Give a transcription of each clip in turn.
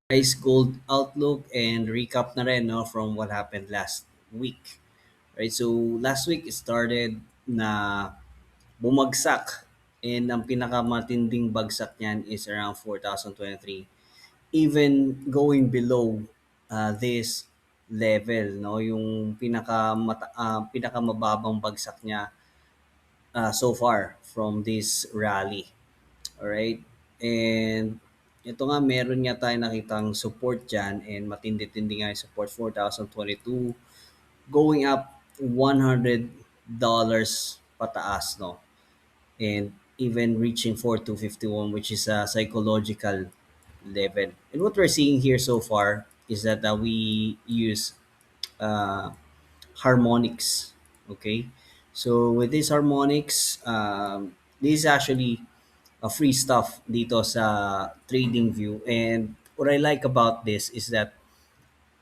Guys, gold outlook and recap na rin, no, from what happened last week. Right, so last week it started na bumagsak, and ang pinakamatinding bagsak niyan is around 4,023, even going below this level, no, yung pinakamababang bagsak niya so far from this rally. Alright? And ito nga, meron nga tayo nakitang support dyan, and matindi-tindi nga yung support, 4,022 going up $100 pataas, no? And even reaching 4,251, which is a psychological level. And what we're seeing here so far is that we use uh, harmonics. Okay, so with these harmonics, this is actually a free stuff dito sa trading view, and what I like about this is that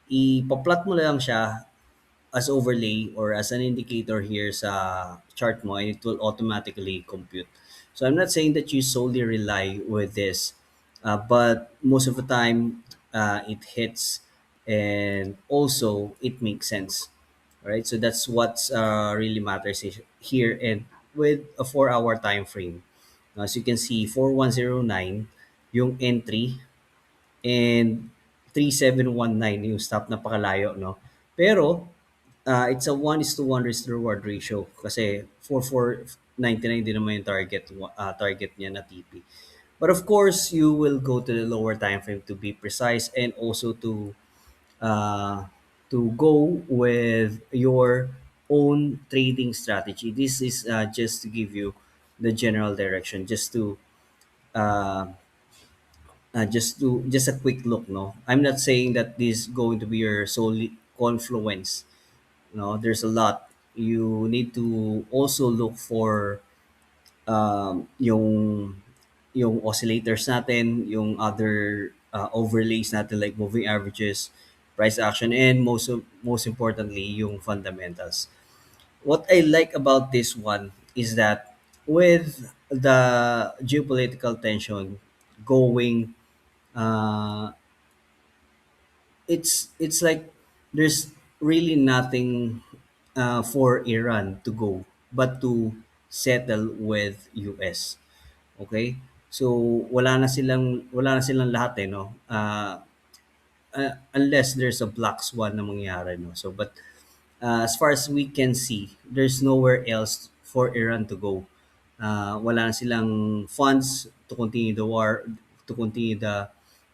ipa-plot mo lang siya as overlay or as an indicator here sa chart mo, and it will automatically compute. So I'm not saying that you solely rely with this, but most of the time it hits, and also it makes sense. Right? So that's what really matters here, and with a 4 hour time frame. As you can see, 4109 yung entry, and 3719 yung stop, napakalayo, no? Pero it's a 1:1 risk to reward ratio kasi 4499 din naman yung target niya na TP. But of course, you will go to the lower time frame to be precise, and also uh, to go with your own trading strategy. This is just to give you the general direction, uh, just a quick look. No, I'm not saying that this is going to be your solely confluence. No, there's a lot. You need to also look for um, yung yung oscillators natin, yung other overlays natin like moving averages, price action, and most importantly, yung fundamentals. What I like about this one is that with the geopolitical tension going, uh, it's like there's really nothing for Iran to go but to settle with US. Okay? So wala na silang lahat, no. Unless there's a black swan na mangyayari, no. So but as far as we can see, there's nowhere else for Iran to go. Wala na silang funds to continue the war, to continue the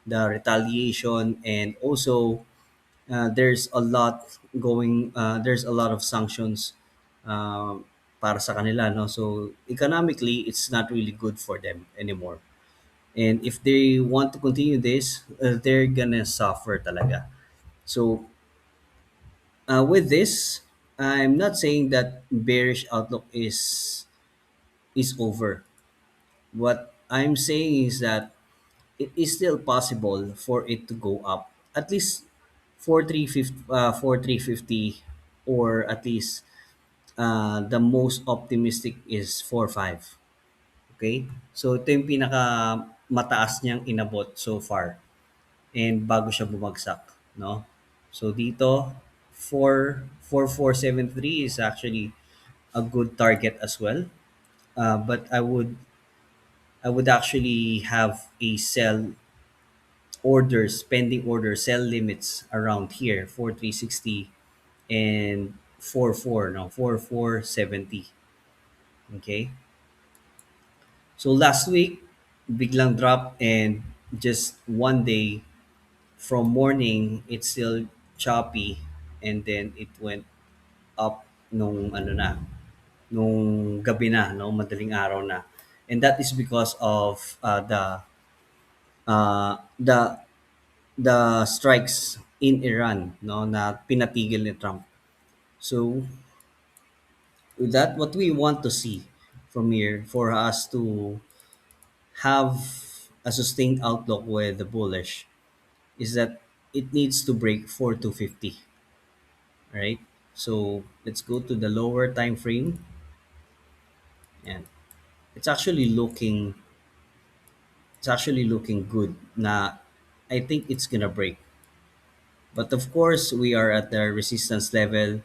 retaliation, and also there's a lot of sanctions uh, para sa kanila, no. So economically it's not really good for them anymore, and if they want to continue this, they're gonna suffer talaga. So with this, I'm not saying that bearish outlook is over. What I'm saying is that it is still possible for it to go up at least 4350, or at least the most optimistic is 45. Okay, so ito yung pinaka mataas niyang inabot so far, and bago siya bumagsak, no. So dito 4473 is actually a good target as well, but I would actually have a sell pending order, sell limits around here, 4360 and 44, no, 4470. Okay. So last week, biglang drop, and just one day from morning, it's still choppy, and then it went up nung ano na, nung gabi na, no, madaling araw na. And that is because of the strikes in Iran, no, na pinatigil ni Trump. So with that, what we want to see from here for us to have a sustained outlook with the bullish is that it needs to break 4250, right? So let's go to the lower time frame, and it's actually looking it's actually looking good na I think it's gonna break. But of course, we are at the resistance level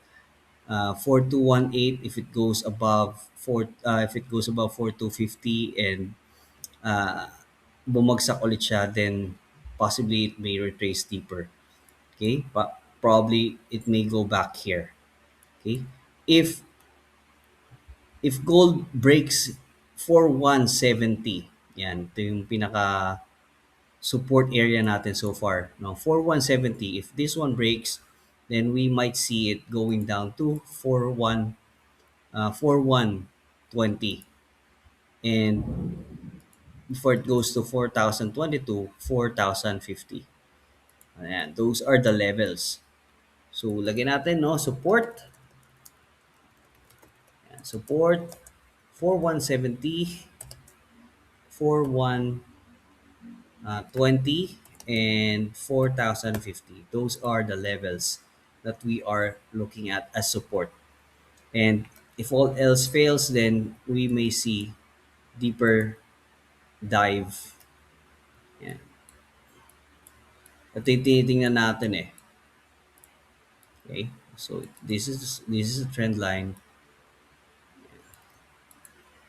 4218. If it goes above if it goes above 4250 and uh, bumagsak ulit siya, then possibly it may retrace deeper. Okay, but probably it may go back here. Okay, if gold breaks 4170, yan, ito yung pinaka support area natin so far. No, 4170, if this one breaks, then we might see it going down to 4120. And before it goes to 4022, 4050. Ayan, those are the levels. So, lagyan natin, no, support. Ayan, support 4170, 4120, and 4050. Those are the levels that we are looking at as support. And if all else fails, then we may see deeper dive. Yan. Ito yung tinitingnan natin eh. Okay? So this is a trend line.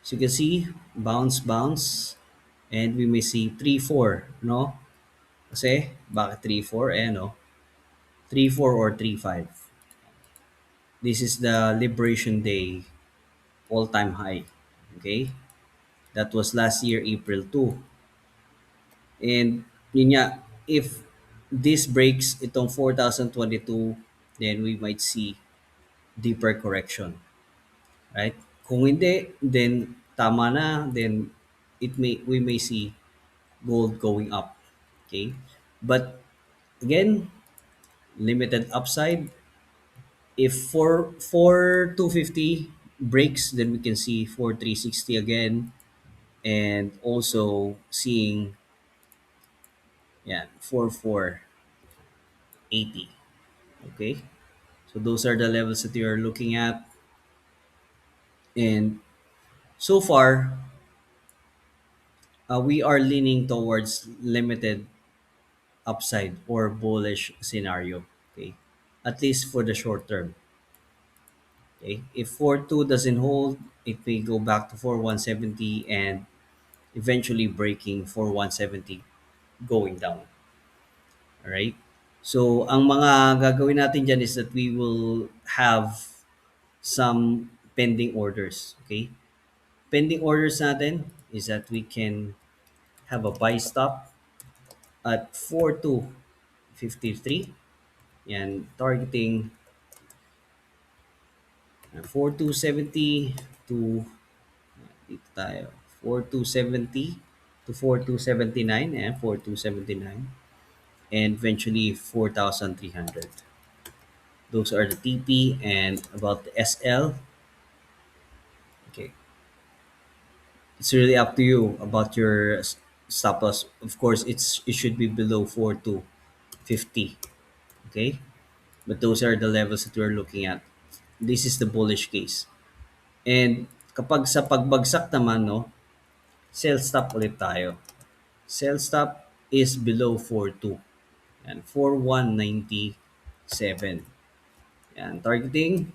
So you can see bounce bounce and we may see 3-4, no? Kasi bakit 3-4 eh no? 3-4 or 3-5. This is the Liberation Day all-time high. Okay? That was last year April 2. And yun nga, if this breaks itong 4022, then we might see deeper correction, right? Kung hindi, then tama na, then we may see gold going up. Okay? But again, limited upside. If 250 breaks, then we can see 4360 again, and also seeing, yeah, 4480. Okay? So those are the levels that you're looking at. And so far, we are leaning towards limited upside or bullish scenario. Okay, at least for the short term. Okay, if 4-2 doesn't hold, it may go back to 4170 and eventually breaking 4170, going down. All right. So ang mga gagawin natin dyan is that we will have some pending orders. Okay, pending orders natin is that we can have a buy stop at 4253. Yan, targeting 4270 to dito tayo. 4270 to 4279 and 4279 and eventually 4300. Those are the TP. And about the SL, okay, it's really up to you about your stop loss. Of course, it should be below 4250. Okay, but those are the levels that we're looking at. This is the bullish case. And kapag sa pagbagsak naman, no, sell stop ulit tayo. Sell stop is below 42. And 4197. Yan, targeting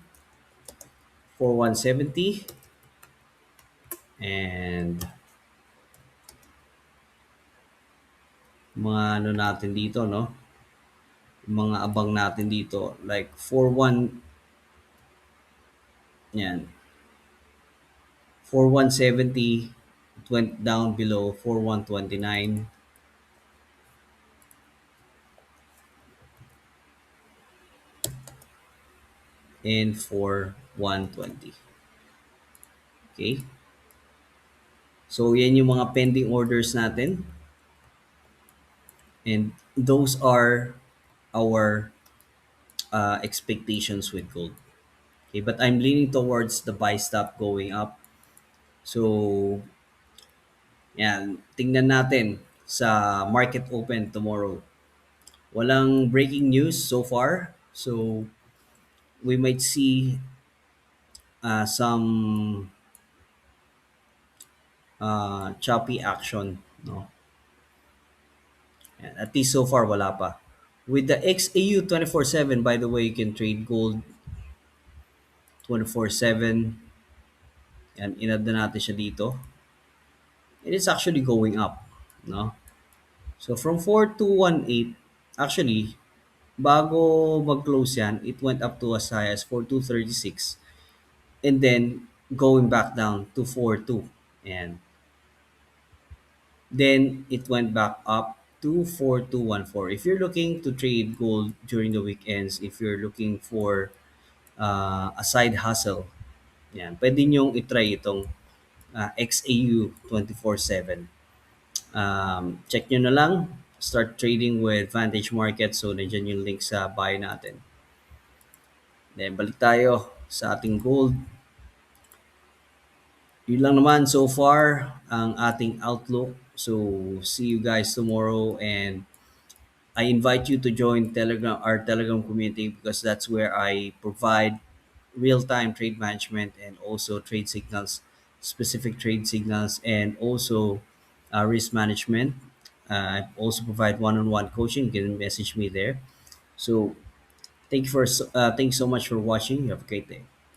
4170 and mga ano natin dito, no? Mga abang natin dito like 41, yan. 4170, it went down below 4129 and 4120. Okay? So yan yung mga pending orders natin, and those are our expectations with gold. Okay, but I'm leaning towards the buy stop going up. So, yan, tingnan natin sa market open tomorrow. Walang breaking news so far. So, we might see some choppy action, no? Yan. At least so far, wala pa. With the XAU 24/7, by the way, you can trade gold 24/7. Yan, inad na natin siya dito. It is actually going up. No? So from 4218, actually, bago mag-close yan, it went up to as high as 4236 and then going back down to 42. And then it went back up to 4214. If you're looking to trade gold during the weekends, if you're looking for a side hustle, yan, pwede nyong itry itong XAU 24/7. Check nyo na lang, start trading with Vantage Market. So, nandiyan yung link sa buy natin. Then, balik tayo sa ating gold. Yun lang naman so far ang ating outlook. So, see you guys tomorrow, and I invite you to join our Telegram community, because that's where I provide real-time trade management and also trade signals, specific trade signals, and also risk management. I also provide one-on-one coaching. You can message me there. So thank you so much for watching. You have a great day.